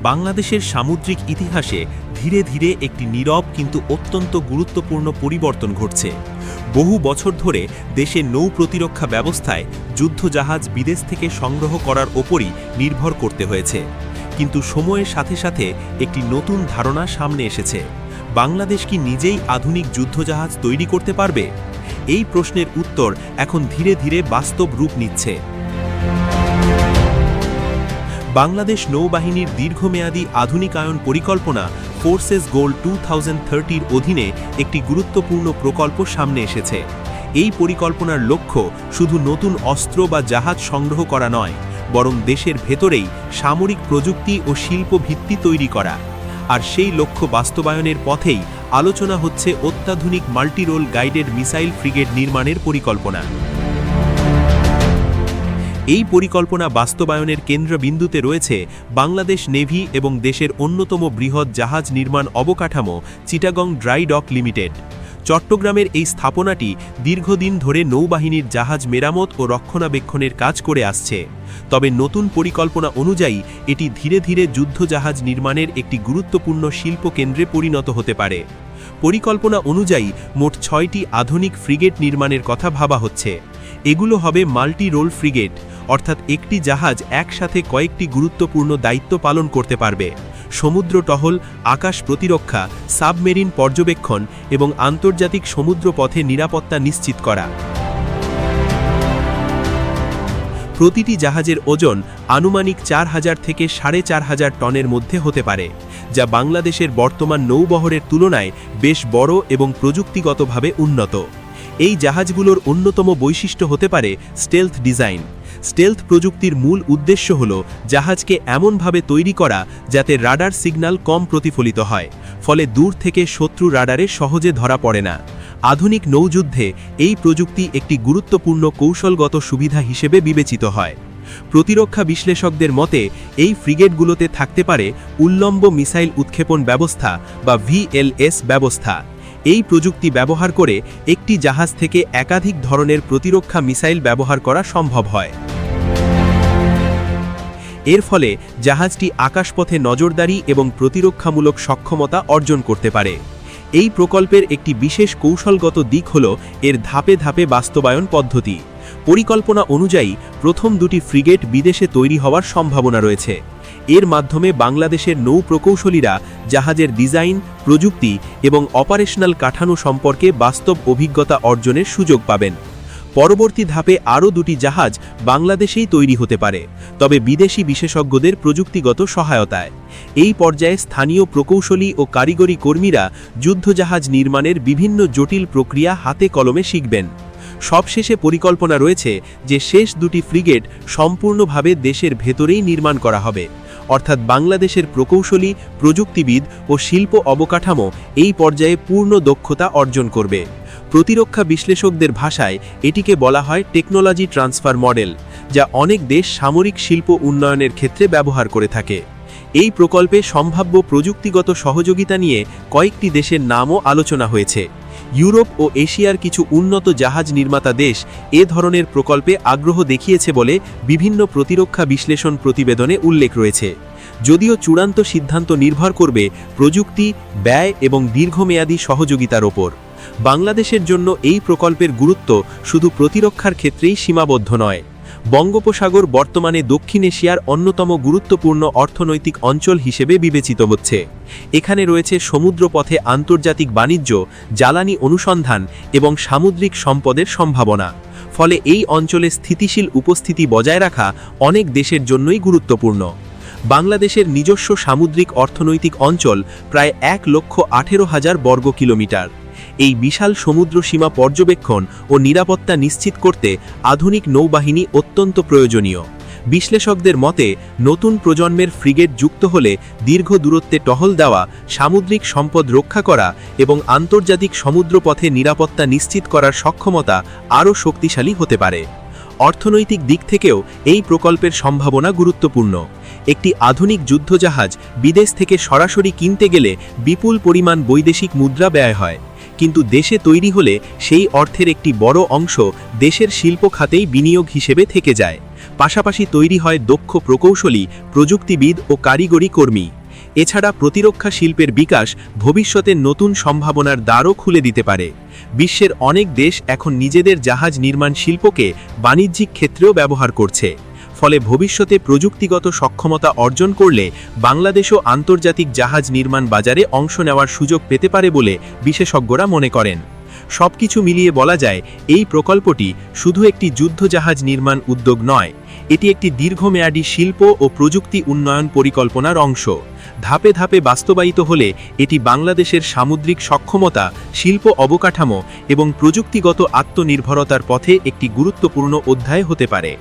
বাংলাদেশের সামুদ্রিক ইতিহাসে ধীরে ধীরে একটি নীরব কিন্তু অত্যন্ত গুরুত্বপূর্ণ পরিবর্তন ঘটছে। বহু বছর ধরে দেশের নৌ প্রতিরক্ষা ব্যবস্থায় যুদ্ধজাহাজ বিদেশ থেকে সংগ্রহ করার ওপরই নির্ভর করতে হয়েছে। কিন্তু সময়ের সাথে সাথে একটি নতুন ধারণা সামনে এসেছে। বাংলাদেশ কি নিজেই আধুনিক যুদ্ধজাহাজ তৈরি করতে পারবে? এই প্রশ্নের উত্তর এখন ধীরে ধীরে বাস্তব রূপ নিচ্ছে। বাংলাদেশ নৌবাহিনীর দীর্ঘমেয়াদী আধুনিকায়ন পরিকল্পনা ফোর্সেস গোল 2030-র অধীনে একটি গুরুত্বপূর্ণ প্রকল্প সামনে এসেছে। এই পরিকল্পনার লক্ষ্য শুধু নতুন অস্ত্র বা জাহাজ সংগ্রহ করা নয়, বরং দেশের ভেতরেই সামরিক প্রযুক্তি ও শিল্প ভিত্তি তৈরি করা। আর সেই লক্ষ্য বাস্তবায়নের পথেই আলোচনা হচ্ছে অত্যাধুনিক মাল্টিরোল গাইডেড মিসাইল ফ্রিগেট নির্মাণের পরিকল্পনা। এই পরিকল্পনা বাস্তবায়নের কেন্দ্রবিন্দুতে রয়েছে বাংলাদেশ নেভি এবং দেশের অন্যতম বৃহৎ জাহাজ নির্মাণ অবকাঠামো চিটাগং ড্রাই ডক লিমিটেড। চট্টগ্রামের এই স্থাপনাটি দীর্ঘদিন ধরে নৌবাহিনীর জাহাজ মেরামত ও রক্ষণাবেক্ষণের কাজ করে আসছে। তবে নতুন পরিকল্পনা অনুযায়ী এটি ধীরে ধীরে যুদ্ধজাহাজ নির্মাণের একটি গুরুত্বপূর্ণ শিল্প কেন্দ্রে পরিণত হতে পারে। পরিকল্পনা অনুযায়ী মোট 6টি আধুনিক ফ্রিগেট নির্মাণের কথা ভাবা হচ্ছে। এগুলো হবে মাল্টি রোল ফ্রিগেট, অর্থাৎ একটি জাহাজ একসাথে কয়েকটি গুরুত্বপূর্ণ দায়িত্ব পালন করতে পারবে: সমুদ্র টহল, আকাশ প্রতিরক্ষা, সাবমেরিন পর্যবেক্ষণ এবং আন্তর্জাতিক সমুদ্র পথে নিরাপত্তা নিশ্চিত করা। প্রতিটি জাহাজের ওজন আনুমানিক 4000 থেকে 4500 টনের মধ্যে হতে পারে, যা বাংলাদেশের বর্তমান নৌবহরের তুলনায় বেশ বড় এবং প্রযুক্তিগতভাবে উন্নত। এই জাহাজগুলোর অন্যতম বৈশিষ্ট্য হতে পারে স্টেলথ ডিজাইন। স্টেলথ প্রযুক্তির মূল উদ্দেশ্য হল জাহাজকে এমনভাবে তৈরি করা যাতে রাডার সিগন্যাল কম প্রতিফলিত হয়, ফলে দূর থেকে শত্রু রাডারে সহজে ধরা পড়ে না। আধুনিক নৌযুদ্ধে এই প্রযুক্তি একটি গুরুত্বপূর্ণ কৌশলগত সুবিধা হিসেবে বিবেচিত হয়। প্রতিরক্ষা বিশ্লেষকদের মতে এই ফ্রিগেটগুলোতে থাকতে পারে উল্লম্ব মিসাইল উৎক্ষেপণ ব্যবস্থা বা VLS ব্যবস্থা। এই প্রযুক্তি ব্যবহার করে একটি জাহাজ থেকে একাধিক ধরনের প্রতিরক্ষা মিসাইল ব্যবহার করা সম্ভব হয়। এর ফলে জাহাজটি আকাশপথে নজরদারি এবং প্রতিরক্ষামূলক সক্ষমতা অর্জন করতে পারে। এই প্রকল্পের একটি বিশেষ কৌশলগত দিক হল এর ধাপে ধাপে বাস্তবায়ন পদ্ধতি। পরিকল্পনা অনুযায়ী প্রথম দুটি ফ্রিগেট বিদেশে তৈরি হওয়ার সম্ভাবনা রয়েছে। এর মাধ্যমে বাংলাদেশের নৌ প্রকৌশলীরা জাহাজের ডিজাইন, প্রযুক্তি এবং অপারেশনাল কাঠামো সম্পর্কে বাস্তব অভিজ্ঞতা অর্জনের সুযোগ পাবেন। পরবর্তী ধাপে আরও দুটি জাহাজ বাংলাদেশেই তৈরি হতে পারে, তবে বিদেশি বিশেষজ্ঞদের প্রযুক্তিগত সহায়তায়। এই পর্যায়ে স্থানীয় প্রকৌশলী ও কারিগরি কর্মীরা যুদ্ধজাহাজ নির্মাণের বিভিন্ন জটিল প্রক্রিয়া হাতে কলমে শিখবেন। সবশেষে পরিকল্পনা রয়েছে যে শেষ দুটি ফ্রিগেট সম্পূর্ণভাবে দেশের ভেতরেই নির্মাণ করা হবে, অর্থাৎ বাংলাদেশের প্রকৌশলী, প্রযুক্তিবিদ ও শিল্প অবকাঠামো এই পর্যায়ে পূর্ণ দক্ষতা অর্জন করবে। প্রতিরক্ষা বিশ্লেষকদের ভাষায় এটিকে বলা হয় টেকনোলজি ট্রান্সফার মডেল, যা অনেক দেশ সামরিক শিল্প উন্নয়নের ক্ষেত্রে ব্যবহার করে থাকে। এই প্রকল্পে সম্ভাব্য প্রযুক্তিগত সহযোগিতা নিয়ে কয়েকটি দেশের নামও আলোচনা হয়েছে। ইউরোপ ও এশিয়ার কিছু উন্নত জাহাজ নির্মাতা দেশ এ ধরনের প্রকল্পে আগ্রহ দেখিয়েছে বলে বিভিন্ন প্রতিরক্ষা বিশ্লেষণ প্রতিবেদনে উল্লেখ রয়েছে। যদিও চূড়ান্ত সিদ্ধান্ত নির্ভর করবে প্রযুক্তি, ব্যয় এবং দীর্ঘমেয়াদী সহযোগিতার ওপর। বাংলাদেশের জন্য এই প্রকল্পের গুরুত্ব শুধু প্রতিরক্ষার ক্ষেত্রেই সীমাবদ্ধ নয়। বঙ্গোপসাগর বর্তমানে দক্ষিণ এশিয়ার অন্যতম গুরুত্বপূর্ণ অর্থনৈতিক অঞ্চল হিসেবে বিবেচিত হচ্ছে। এখানে রয়েছে সমুদ্রপথে আন্তর্জাতিক বাণিজ্য, জ্বালানি অনুসন্ধান এবং সামুদ্রিক সম্পদের সম্ভাবনা। ফলে এই অঞ্চলে স্থিতিশীল উপস্থিতি বজায় রাখা অনেক দেশের জন্যই গুরুত্বপূর্ণ। বাংলাদেশের নিজস্ব সামুদ্রিক অর্থনৈতিক অঞ্চল প্রায় 1,18,000 বর্গ কিলোমিটার। এই বিশাল সমুদ্র সীমা পর্যবেক্ষণ ও নিরাপত্তা নিশ্চিত করতে আধুনিক নৌবাহিনী অত্যন্ত প্রয়োজনীয়। বিশ্লেষকদের মতে নতুন প্রজন্মের ফ্রিগেট যুক্ত হলে দীর্ঘ দূরত্বে টহল দেওয়া, সামুদ্রিক সম্পদ রক্ষা করা এবং আন্তর্জাতিক সমুদ্রপথে নিরাপত্তা নিশ্চিত করার সক্ষমতা আরও শক্তিশালী হতে পারে। অর্থনৈতিক দিক থেকেও এই প্রকল্পের সম্ভাবনা গুরুত্বপূর্ণ। একটি আধুনিক যুদ্ধজাহাজ বিদেশ থেকে সরাসরি কিনতে গেলে বিপুল পরিমাণ বৈদেশিক মুদ্রা ব্যয় হয়, কিন্তু দেশে তৈরি হলে সেই অর্থের একটি বড় অংশ দেশের শিল্প খাতেই বিনিয়োগ হিসেবে থেকে যায়। পাশাপাশি তৈরি হয় দক্ষ প্রকৌশলী, প্রযুক্তিবিদ ও কারিগরি কর্মী। এছাড়া প্রতিরক্ষা শিল্পের বিকাশ ভবিষ্যতের নতুন সম্ভাবনার দ্বারও খুলে দিতে পারে। বিশ্বের অনেক দেশ এখন নিজেদের জাহাজ নির্মাণ শিল্পকে বাণিজ্যিক ক্ষেত্রেও ব্যবহার করছে। ফলে ভবিষ্যতে প্রযুক্তিগত সক্ষমতা অর্জন করলে বাংলাদেশও আন্তর্জাতিক জাহাজ নির্মাণ বাজারে অংশ নেওয়ার সুযোগ পেতে পারে বলে বিশেষজ্ঞরা মনে করেন। সবকিছু মিলিয়ে বলা যায়, এই প্রকল্পটি শুধু একটি যুদ্ধজাহাজ নির্মাণ উদ্যোগ নয়, এটি একটি দীর্ঘমেয়াদী শিল্প ও প্রযুক্তি উন্নয়ন পরিকল্পনার অংশ। ধাপে ধাপে বাস্তবায়িত হলে এটি বাংলাদেশের সামুদ্রিক সক্ষমতা, শিল্প অবকাঠামো এবং প্রযুক্তিগত আত্মনির্ভরতার পথে একটি গুরুত্বপূর্ণ অধ্যায় হতে পারে।